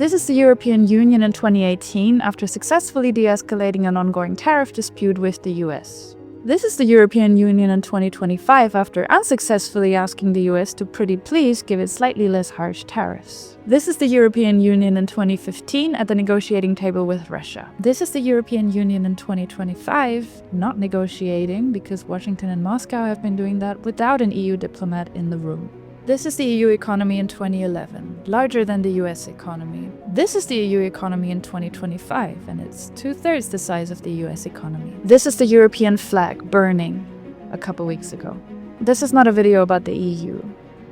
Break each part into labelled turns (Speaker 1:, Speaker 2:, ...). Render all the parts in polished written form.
Speaker 1: This is the European Union in 2018 after successfully de-escalating an ongoing tariff dispute with the US. This is the European Union in 2025 after unsuccessfully asking the US to pretty please give it slightly less harsh tariffs. This is the European Union in 2015 at the negotiating table with Russia. This is the European Union in 2025, not negotiating because Washington and Moscow have been doing that without an EU diplomat in the room. This is the EU economy in 2011, larger than the US economy. This is the EU economy in 2025, and it's 2/3 the size of the US economy. This is the European flag burning a couple weeks ago. This is not a video about the EU.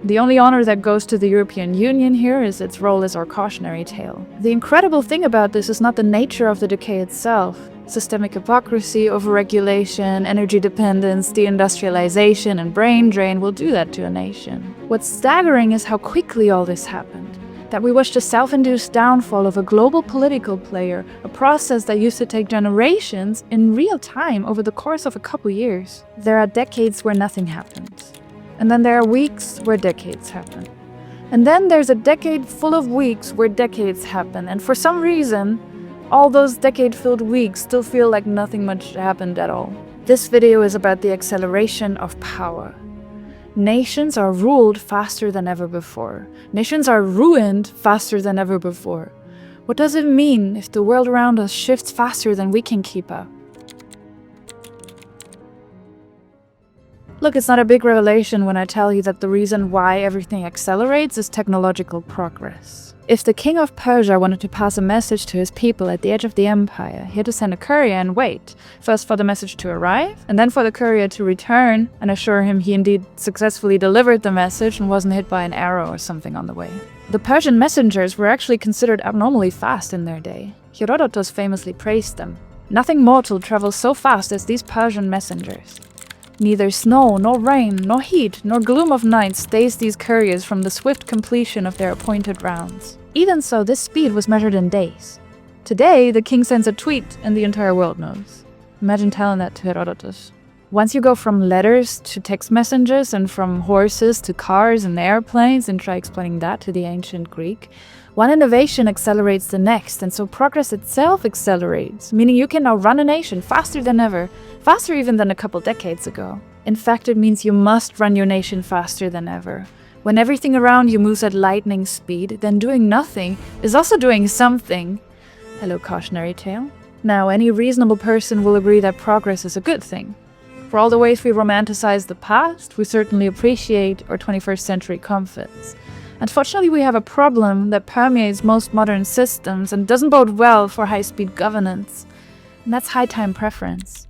Speaker 1: The only honor that goes to the European Union here is its role as our cautionary tale. The incredible thing about this is not the nature of the decay itself. Systemic hypocrisy, overregulation, energy dependence, deindustrialization, and brain drain will do that to a nation. What's staggering is how quickly all this happened. That we watched a self-induced downfall of a global political player, a process that used to take generations, in real time over the course of a couple years. There are decades where nothing happens. And then there are weeks where decades happen. And then there's a decade full of weeks where decades happen. And for some reason, all those decade-filled weeks still feel like nothing much happened at all. This video is about the acceleration of power. Nations are ruled faster than ever before. Nations are ruined faster than ever before. What does it mean if the world around us shifts faster than we can keep up? Look, it's not a big revelation when I tell you that the reason why everything accelerates is technological progress. If the king of Persia wanted to pass a message to his people at the edge of the empire, he had to send a courier and wait, first for the message to arrive, and then for the courier to return and assure him he indeed successfully delivered the message and wasn't hit by an arrow or something on the way. The Persian messengers were actually considered abnormally fast in their day. Herodotus famously praised them. Nothing mortal travels so fast as these Persian messengers. Neither snow, nor rain, nor heat, nor gloom of night stays these couriers from the swift completion of their appointed rounds. Even so, this speed was measured in days. Today, the king sends a tweet and the entire world knows. Imagine telling that to Herodotus. Once you go from letters to text messages and from horses to cars and airplanes and try explaining that to the ancient Greek, one innovation accelerates the next, and so progress itself accelerates, meaning you can now run a nation faster than ever, faster even than a couple decades ago. In fact, it means you must run your nation faster than ever. When everything around you moves at lightning speed, then doing nothing is also doing something. Hello, cautionary tale. Now, any reasonable person will agree that progress is a good thing. For all the ways we romanticize the past, we certainly appreciate our 21st century comforts. Unfortunately, we have a problem that permeates most modern systems and doesn't bode well for high-speed governance, and that's high time preference.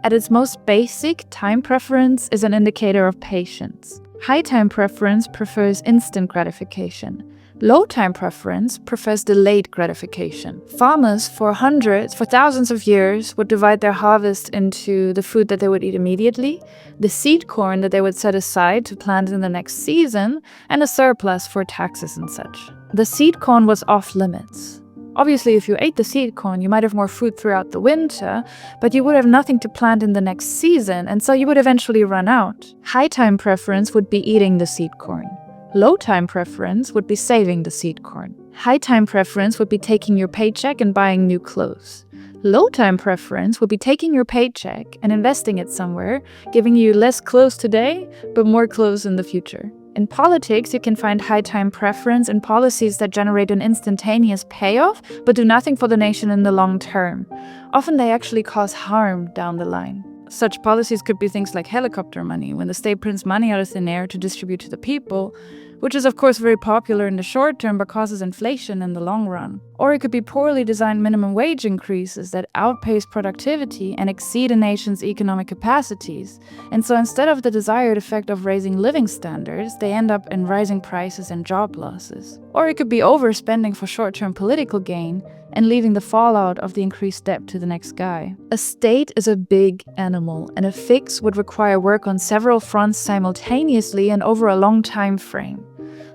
Speaker 1: At its most basic, time preference is an indicator of patience. High time preference prefers instant gratification. Low time preference prefers delayed gratification. Farmers for thousands of years would divide their harvest into the food that they would eat immediately, the seed corn that they would set aside to plant in the next season, and a surplus for taxes and such. The seed corn was off limits. Obviously, if you ate the seed corn, you might have more food throughout the winter, but you would have nothing to plant in the next season, and so you would eventually run out. High time preference would be eating the seed corn. Low time preference would be saving the seed corn. High time preference would be taking your paycheck and buying new clothes. Low time preference would be taking your paycheck and investing it somewhere, giving you less clothes today, but more clothes in the future. In politics, you can find high time preference in policies that generate an instantaneous payoff, but do nothing for the nation in the long term. Often they actually cause harm down the line. Such policies could be things like helicopter money, when the state prints money out of thin air to distribute to the people, which is of course very popular in the short term but causes inflation in the long run. Or it could be poorly designed minimum wage increases that outpace productivity and exceed a nation's economic capacities. And so instead of the desired effect of raising living standards, they end up in rising prices and job losses. Or it could be overspending for short-term political gain and leaving the fallout of the increased debt to the next guy. A state is a big animal, and a fix would require work on several fronts simultaneously and over a long time frame.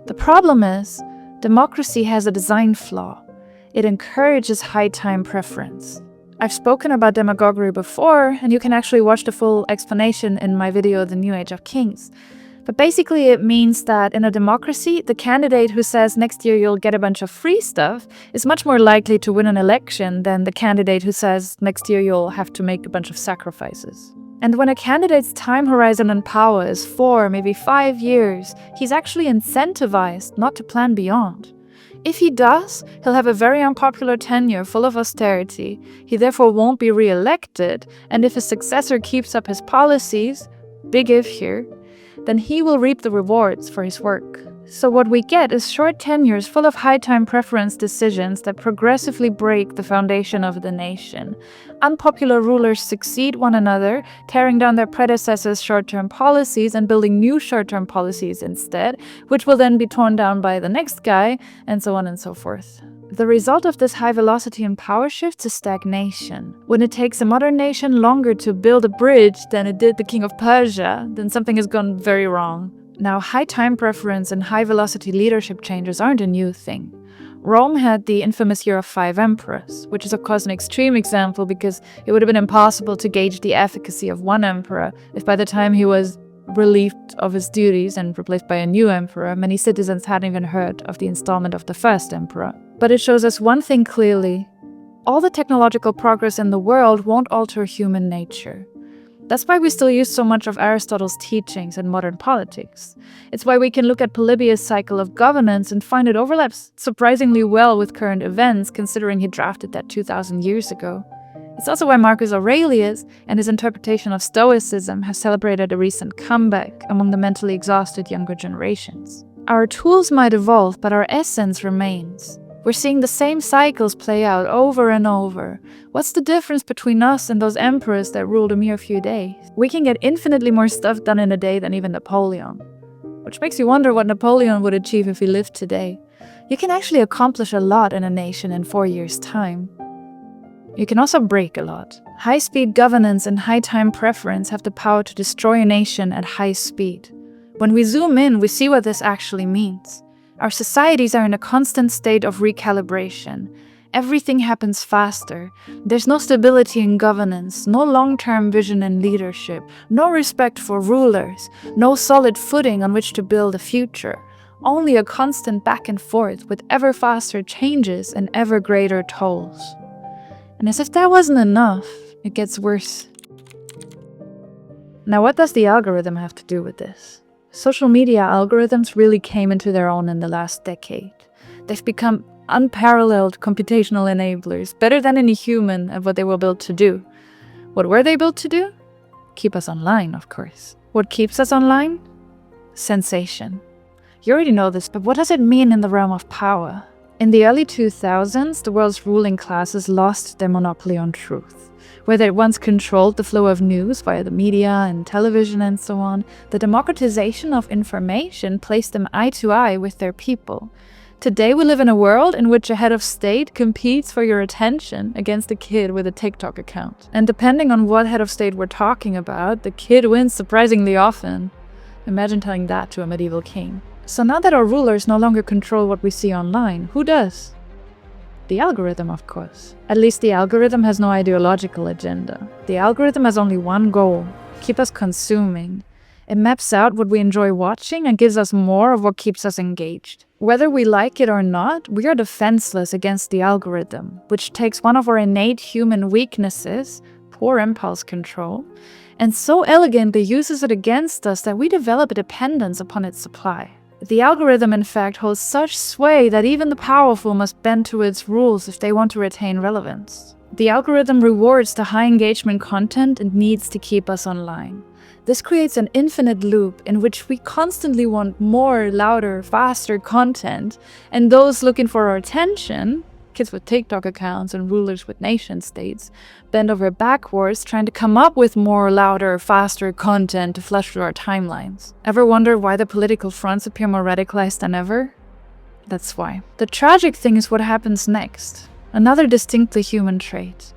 Speaker 1: The problem is, democracy has a design flaw. It encourages high time preference. I've spoken about demagoguery before, and you can actually watch the full explanation in my video, The New Age of Kings. But basically it means that in a democracy, the candidate who says next year you'll get a bunch of free stuff is much more likely to win an election than the candidate who says next year you'll have to make a bunch of sacrifices. And when a candidate's time horizon in power is 4, maybe 5 years, he's actually incentivized not to plan beyond. If he does, he'll have a very unpopular tenure full of austerity. He therefore won't be re-elected, and if his successor keeps up his policies, big if here, then he will reap the rewards for his work. So what we get is short tenures full of high time preference decisions that progressively break the foundation of the nation. Unpopular rulers succeed one another, tearing down their predecessors' short-term policies and building new short-term policies instead, which will then be torn down by the next guy, and so on and so forth. The result of this high velocity and power shift is stagnation. When it takes a modern nation longer to build a bridge than it did the king of Persia, then something has gone very wrong. Now, high time preference and high velocity leadership changes aren't a new thing. Rome had the infamous year of 5 emperors, which is of course an extreme example because it would have been impossible to gauge the efficacy of one emperor if by the time he was relieved of his duties and replaced by a new emperor, many citizens hadn't even heard of the installment of the first emperor. But it shows us one thing clearly: all the technological progress in the world won't alter human nature. That's why we still use so much of Aristotle's teachings in modern politics. It's why we can look at Polybius' cycle of governance and find it overlaps surprisingly well with current events, considering he drafted that 2,000 years ago. It's also why Marcus Aurelius and his interpretation of Stoicism have celebrated a recent comeback among the mentally exhausted younger generations. Our tools might evolve, but our essence remains. We're seeing the same cycles play out over and over. What's the difference between us and those emperors that ruled a mere few days? We can get infinitely more stuff done in a day than even Napoleon. Which makes you wonder what Napoleon would achieve if he lived today. You can actually accomplish a lot in a nation in 4 years' time. You can also break a lot. High-speed governance and high-time preference have the power to destroy a nation at high speed. When we zoom in, we see what this actually means. Our societies are in a constant state of recalibration. Everything happens faster. There's no stability in governance, no long-term vision in leadership, no respect for rulers, no solid footing on which to build a future. Only a constant back and forth with ever faster changes and ever greater tolls. And as if that wasn't enough, it gets worse. Now, what does the algorithm have to do with this? Social media algorithms really came into their own in the last decade. They've become unparalleled computational enablers, better than any human at what they were built to do. What were they built to do? Keep us online, of course. What keeps us online? Sensation. You already know this, but what does it mean in the realm of power? In the early 2000s, the world's ruling classes lost their monopoly on truth. Where they once controlled the flow of news via the media and television and so on, the democratization of information placed them eye to eye with their people. Today we live in a world in which a head of state competes for your attention against a kid with a TikTok account. And depending on what head of state we're talking about, the kid wins surprisingly often. Imagine telling that to a medieval king. So now that our rulers no longer control what we see online, who does? The algorithm, of course. At least the algorithm has no ideological agenda. The algorithm has only one goal: keep us consuming. It maps out what we enjoy watching and gives us more of what keeps us engaged. Whether we like it or not, we are defenseless against the algorithm, which takes one of our innate human weaknesses, poor impulse control, and so elegantly uses it against us that we develop a dependence upon its supply. The algorithm, in fact, holds such sway that even the powerful must bend to its rules if they want to retain relevance. The algorithm rewards the high engagement content it needs to keep us online. This creates an infinite loop in which we constantly want more, louder, faster content, and those looking for our attention, kids with TikTok accounts and rulers with nation states, bend over backwards trying to come up with more, louder, faster content to flush through our timelines. Ever wonder why the political fronts appear more radicalized than ever? That's why. The tragic thing is what happens next. Another distinctly human trait.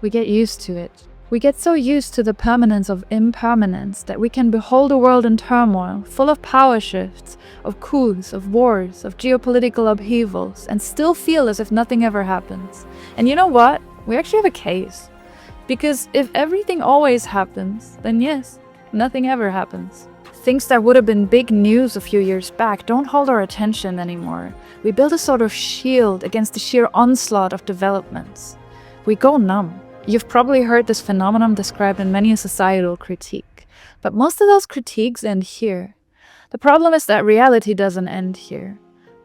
Speaker 1: We get used to it. We get so used to the permanence of impermanence that we can behold a world in turmoil, full of power shifts, of coups, of wars, of geopolitical upheavals, and still feel as if nothing ever happens. And you know what? We actually have a case. Because if everything always happens, then yes, nothing ever happens. Things that would have been big news a few years back don't hold our attention anymore. We build a sort of shield against the sheer onslaught of developments. We go numb. You've probably heard this phenomenon described in many a societal critique, but most of those critiques end here. The problem is that reality doesn't end here.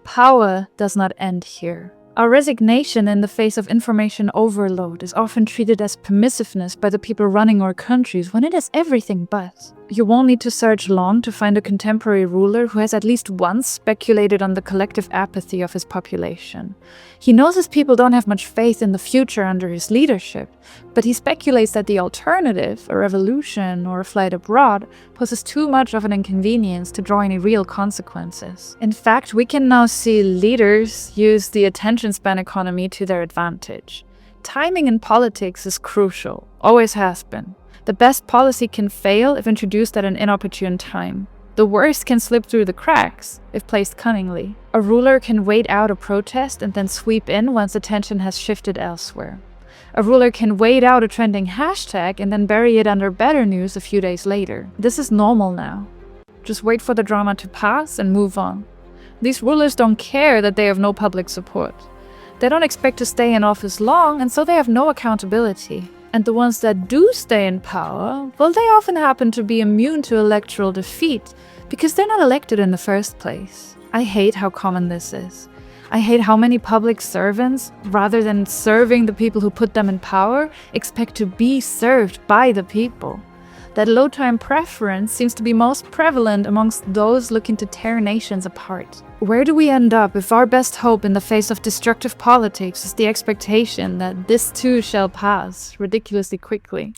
Speaker 1: Power does not end here. Our resignation in the face of information overload is often treated as permissiveness by the people running our countries when it is everything but. You won't need to search long to find a contemporary ruler who has at least once speculated on the collective apathy of his population. He knows his people don't have much faith in the future under his leadership, but he speculates that the alternative, a revolution or a flight abroad, poses too much of an inconvenience to draw any real consequences. In fact, we can now see leaders use the attention span economy to their advantage. Timing in politics is crucial, always has been. The best policy can fail if introduced at an inopportune time. The worst can slip through the cracks if placed cunningly. A ruler can wait out a protest and then sweep in once attention has shifted elsewhere. A ruler can wait out a trending hashtag and then bury it under better news a few days later. This is normal now. Just wait for the drama to pass and move on. These rulers don't care that they have no public support. They don't expect to stay in office long, and so they have no accountability. And the ones that do stay in power, well, they often happen to be immune to electoral defeat because they're not elected in the first place. I hate how common this is. I hate how many public servants, rather than serving the people who put them in power, expect to be served by the people. That low time preference seems to be most prevalent amongst those looking to tear nations apart. Where do we end up if our best hope in the face of destructive politics is the expectation that this too shall pass ridiculously quickly?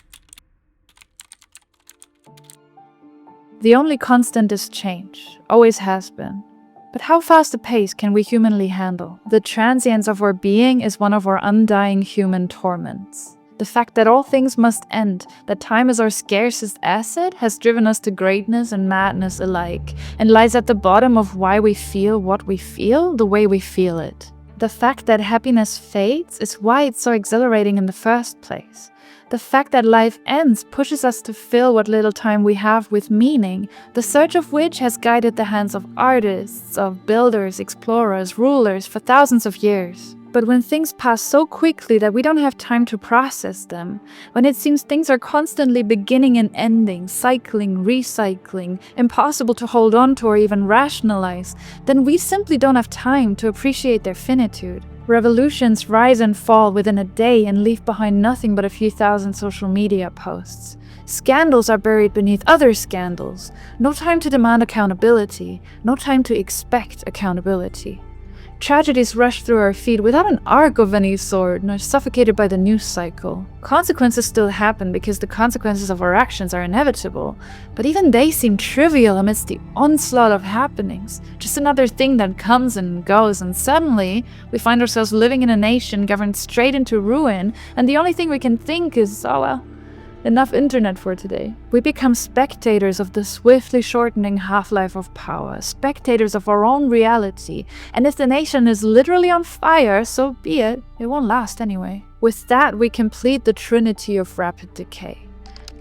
Speaker 1: The only constant is change, always has been. But how fast a pace can we humanly handle? The transience of our being is one of our undying human torments. The fact that all things must end, that time is our scarcest asset, has driven us to greatness and madness alike, and lies at the bottom of why we feel what we feel, the way we feel it. The fact that happiness fades is why it's so exhilarating in the first place. The fact that life ends pushes us to fill what little time we have with meaning, the search of which has guided the hands of artists, of builders, explorers, rulers for thousands of years. But when things pass so quickly that we don't have time to process them, when it seems things are constantly beginning and ending, cycling, recycling, impossible to hold on to or even rationalize, then we simply don't have time to appreciate their finitude. Revolutions rise and fall within a day and leave behind nothing but a few thousand social media posts. Scandals are buried beneath other scandals. No time to demand accountability, no time to expect accountability. Tragedies rush through our feet without an arc of any sort, and are suffocated by the news cycle. Consequences still happen because the consequences of our actions are inevitable, but even they seem trivial amidst the onslaught of happenings. Just another thing that comes and goes, and suddenly we find ourselves living in a nation governed straight into ruin, and the only thing we can think is, oh well, enough internet for today. We become spectators of the swiftly shortening half-life of power, spectators of our own reality, and if the nation is literally on fire, so be it, it won't last anyway. With that, we complete the trinity of rapid decay.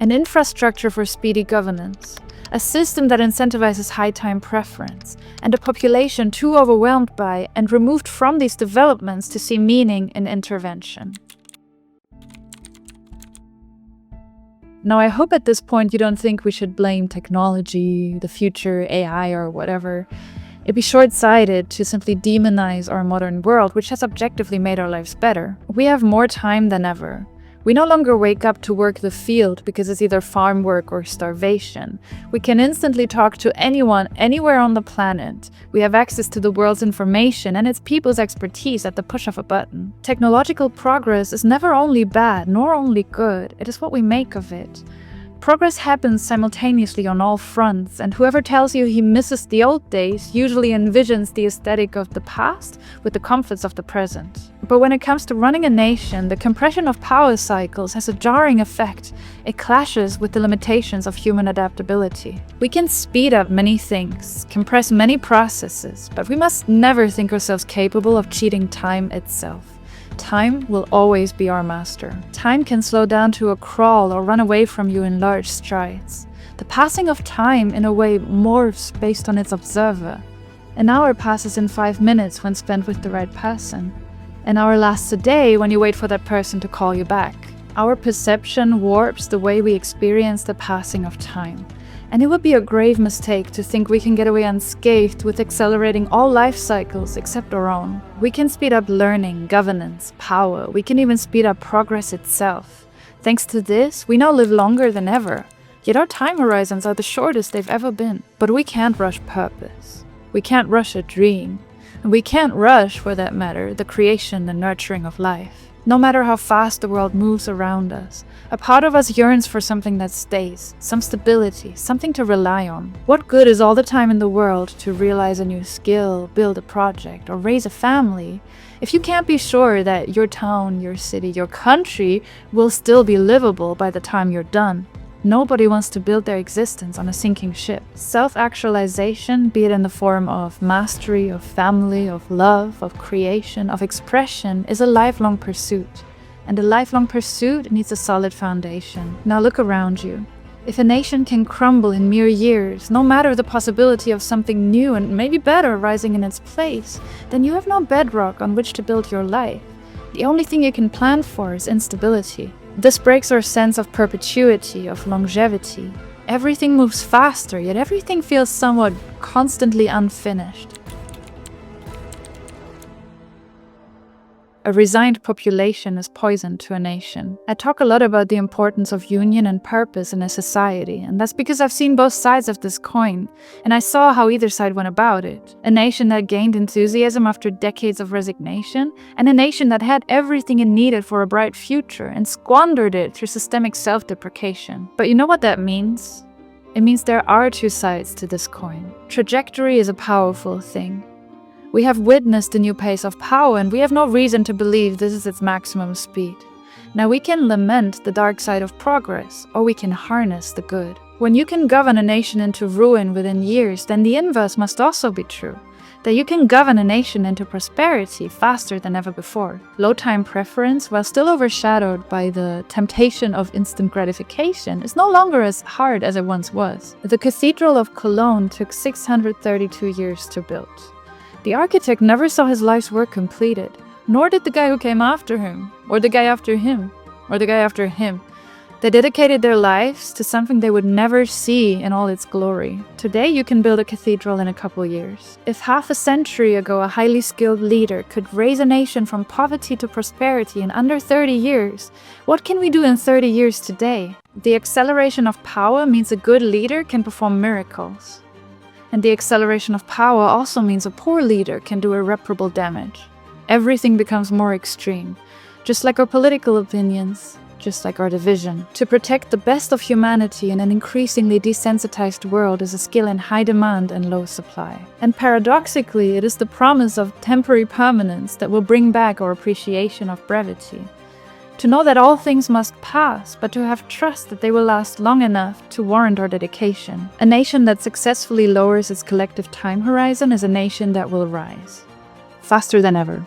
Speaker 1: An infrastructure for speedy governance, a system that incentivizes high time preference, and a population too overwhelmed by and removed from these developments to see meaning in intervention. Now, I hope at this point you don't think we should blame technology, the future, AI, or whatever. It'd be short-sighted to simply demonize our modern world, which has objectively made our lives better. We have more time than ever. We no longer wake up to work the field because it's either farm work or starvation. We can instantly talk to anyone, anywhere on the planet. We have access to the world's information and its people's expertise at the push of a button. Technological progress is never only bad, nor only good. It is what we make of it. Progress happens simultaneously on all fronts, and whoever tells you he misses the old days usually envisions the aesthetic of the past with the comforts of the present. But when it comes to running a nation, the compression of power cycles has a jarring effect. It clashes with the limitations of human adaptability. We can speed up many things, compress many processes, but we must never think ourselves capable of cheating time itself. Time will always be our master. Time can slow down to a crawl or run away from you in large strides. The passing of time, in a way, morphs based on its observer. An hour passes in 5 minutes when spent with the right person. An hour lasts a day when you wait for that person to call you back. Our perception warps the way we experience the passing of time. And it would be a grave mistake to think we can get away unscathed with accelerating all life cycles except our own. We can speed up learning, governance, power. We can even speed up progress itself. Thanks to this, we now live longer than ever. Yet our time horizons are the shortest they've ever been. But we can't rush purpose. We can't rush a dream. And we can't rush, for that matter, the creation and nurturing of life. No matter how fast the world moves around us, a part of us yearns for something that stays, some stability, something to rely on. What good is all the time in the world to realize a new skill, build a project, or raise a family, if you can't be sure that your town, your city, your country will still be livable by the time you're done? Nobody wants to build their existence on a sinking ship. Self-actualization, be it in the form of mastery, of family, of love, of creation, of expression, is a lifelong pursuit. And a lifelong pursuit needs a solid foundation. Now look around you. If a nation can crumble in mere years, no matter the possibility of something new and maybe better rising in its place, then you have no bedrock on which to build your life. The only thing you can plan for is instability. This breaks our sense of perpetuity, of longevity. Everything moves faster, yet everything feels somewhat constantly unfinished. A resigned population is poison to a nation. I talk a lot about the importance of union and purpose in a society, and that's because I've seen both sides of this coin, and I saw how either side went about it. A nation that gained enthusiasm after decades of resignation, and a nation that had everything it needed for a bright future and squandered it through systemic self-deprecation. But you know what that means? It means there are two sides to this coin. Trajectory is a powerful thing. We have witnessed a new pace of power, and we have no reason to believe this is its maximum speed. Now we can lament the dark side of progress, or we can harness the good. When you can govern a nation into ruin within years, then the inverse must also be true. That you can govern a nation into prosperity faster than ever before. Low time preference, while still overshadowed by the temptation of instant gratification, is no longer as hard as it once was. The Cathedral of Cologne took 632 years to build. The architect never saw his life's work completed, nor did the guy who came after him, or the guy after him, or the guy after him. They dedicated their lives to something they would never see in all its glory. Today you can build a cathedral in a couple years. If half a century ago a highly skilled leader could raise a nation from poverty to prosperity in under 30 years, what can we do in 30 years today? The acceleration of power means a good leader can perform miracles. And the acceleration of power also means a poor leader can do irreparable damage. Everything becomes more extreme, just like our political opinions, just like our division. To protect the best of humanity in an increasingly desensitized world is a skill in high demand and low supply. And paradoxically, it is the promise of temporary permanence that will bring back our appreciation of brevity. To know that all things must pass, but to have trust that they will last long enough to warrant our dedication. A nation that successfully lowers its collective time horizon is a nation that will rise. Faster than ever.